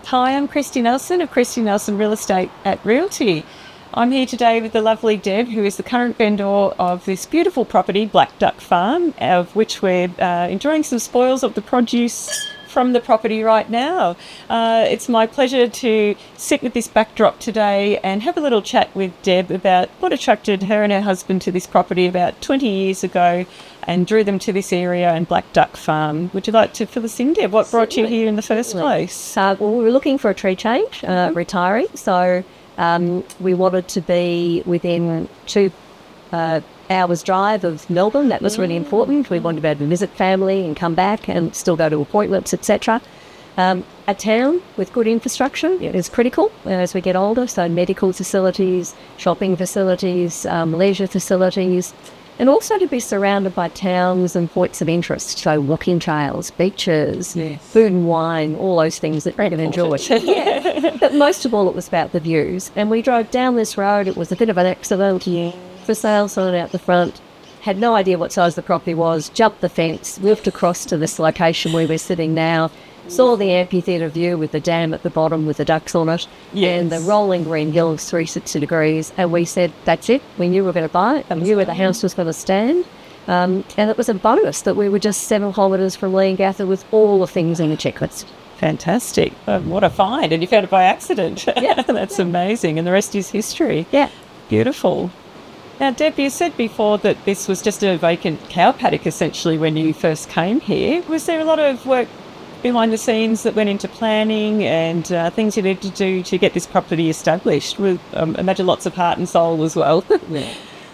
Hi, I'm Christy Nelson of Christy Nelson Real Estate at Realty. I'm here today with the lovely Deb, who is the current vendor of this beautiful property, Black Duck Farm, of which we're enjoying some spoils of the produce from the property right now. It's my pleasure to sit with this backdrop today and have a little chat with Deb about what attracted her and her husband to this property about 20 years ago and drew them to this area and Black Duck Farm. Would you like to fill us in, Deb? What brought you here in the first place? Well, we were looking for a tree change, retiring, so we wanted to be within 2 hours drive of Melbourne. That was really important. We wanted to be able to visit family and come back and still go to appointments, etc. A town with good infrastructure is critical as we get older, so medical facilities, shopping facilities, leisure facilities, and also to be surrounded by towns and points of interest, so walking trails, beaches, food and wine, all those things that we can enjoy. But most of all, it was about the views. And we drove down this road. It was a bit of an accident. For sale sign out the front. Had no idea what size the property was. Jumped the fence, moved across to this location where we're sitting now. Saw the amphitheatre view with the dam at the bottom with the ducks on it, and the rolling green hills 360 degrees. And we said, that's it. We knew we were going to buy it. We knew where the house was going to stand. And it was a bonus that we were just 7 kilometres from Leongatha with all the things in the checklist. Fantastic. What a find. And you found it by accident. That's amazing. And the rest is history. Yeah. Beautiful. Now, Deb, you said before that this was just a vacant cow paddock, essentially, when you first came here. Was there a lot of work behind the scenes that went into planning and things you needed to do to get this property established? With, imagine lots of heart and soul as well.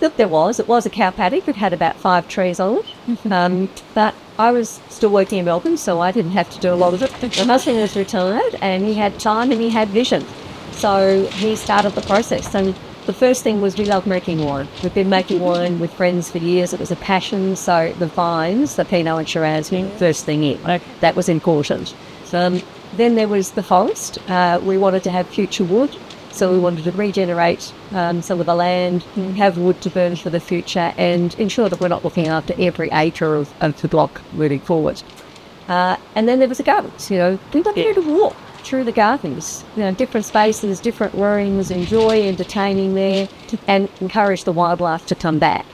Look, there was. It was a cow paddock. It had about 5 trees on it. But I was still working in Melbourne, so I didn't have to do a lot of it. My husband was retired, and he had time and he had vision. So he started the process. And the first thing was we love making wine. We've been making wine with friends for years. It was a passion. So the vines, the Pinot and Shiraz, first thing in. That was important. Then there was the forest. We wanted to have future wood. So we wanted to regenerate some of the land, have wood to burn for the future, and ensure that we're not looking after every acre of the block moving forward. And then there was the gardens. We wanted to walk through the gardens, different spaces, different rooms, enjoy entertaining there, and encourage the wildlife to come back.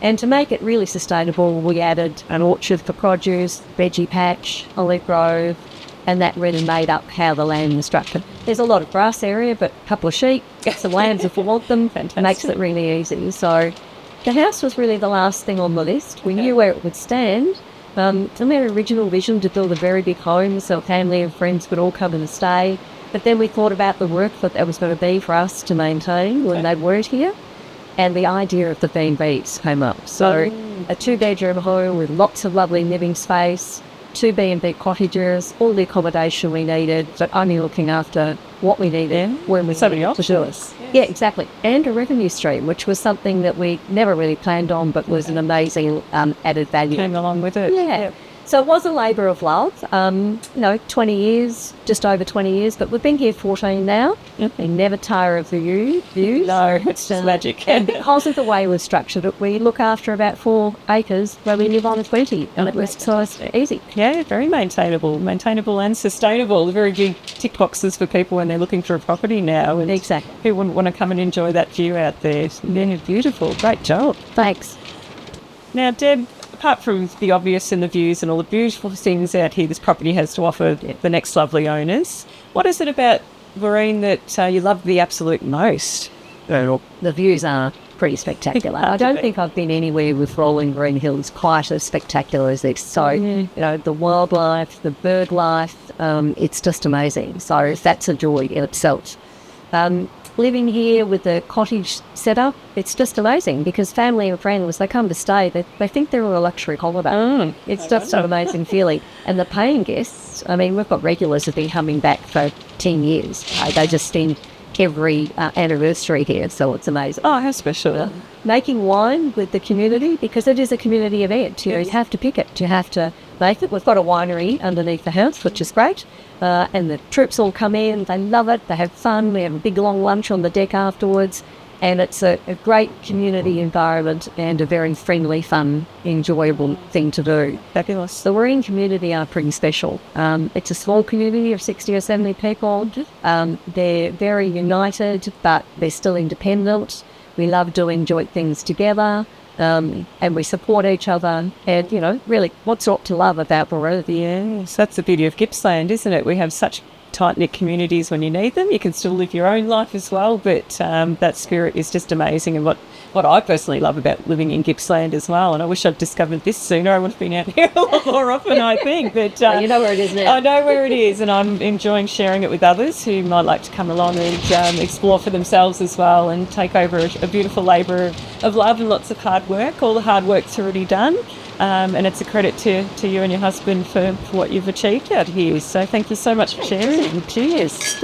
And to make it really sustainable, we added an orchard for produce, veggie patch, olive grove, and that really made up how the land was structured. There's a lot of grass area, but a couple of sheep, get some lambs if we want them. Fantastic. Makes it really easy. So the house was really the last thing on the list. We knew where it would stand. It's their original vision to build a very big home so family and friends could all come and stay. But then we thought about the work that was going to be for us to maintain when they weren't here. And the idea of the B&Bs came up. So a 2-bedroom home with lots of lovely living space, 2 B&B cottages, all the accommodation we needed, but only looking after what we needed when we so many options. Yeah, exactly. And a revenue stream, which was something that we never really planned on, but was an amazing added value. Came along with it. Yeah. So it was a labour of love. 20 years, just over 20 years, but we've been here 14 now. We never tire of the views. No, it's magic. And because of the way we've structured it, we look after about 4 acres where we live on 20. And it was so it's easy. Yeah, very maintainable and sustainable. Very big tick boxes for people when they're looking for a property now. And exactly. Who wouldn't want to come and enjoy that view out there? Yeah, beautiful. Great job. Thanks. Now, Deb, apart from the obvious and the views and all the beautiful things out here this property has to offer the next lovely owners, what is it about Marine that you love the absolute most? The views are pretty spectacular. I don't think I've been anywhere with rolling green hills quite as spectacular as this. So, the wildlife, the bird life, it's just amazing. So that's a joy in itself. Living here with the cottage setup, it's just amazing because family and friends, they come to stay, they think they're on a luxury holiday. It's just an amazing feeling. And the paying guests, we've got regulars who've been coming back for 10 years. They just spend every anniversary here, so it's amazing. Oh, how special. Making wine with the community, because it is a community event. You have to pick it. You have to make it. We've got a winery underneath the house, which is great. And the troops all come in. They love it. They have fun. We have a big long lunch on the deck afterwards. And it's a great community environment and a very friendly, fun, enjoyable thing to do. Fabulous. The Marine community are pretty special. It's a small community of 60 or 70 people. They're very united, but they're still independent. We love doing joint things together, and we support each other. And, you know, really, what's not to love about Baroda? Yes, that's the beauty of Gippsland, isn't it? We have such tight-knit communities when you need them. You can still live your own life as well, but that spirit is just amazing. And what I personally love about living in Gippsland as well, and I wish I'd discovered this sooner. I would have been out here a lot more often, I think. But You know where it is now. I know where it is, and I'm enjoying sharing it with others who might like to come along and explore for themselves as well and take over a beautiful labour of love and lots of hard work. All the hard work's already done. And it's a credit to you and your husband for what you've achieved out here. So thank you so much for sharing. Cheers.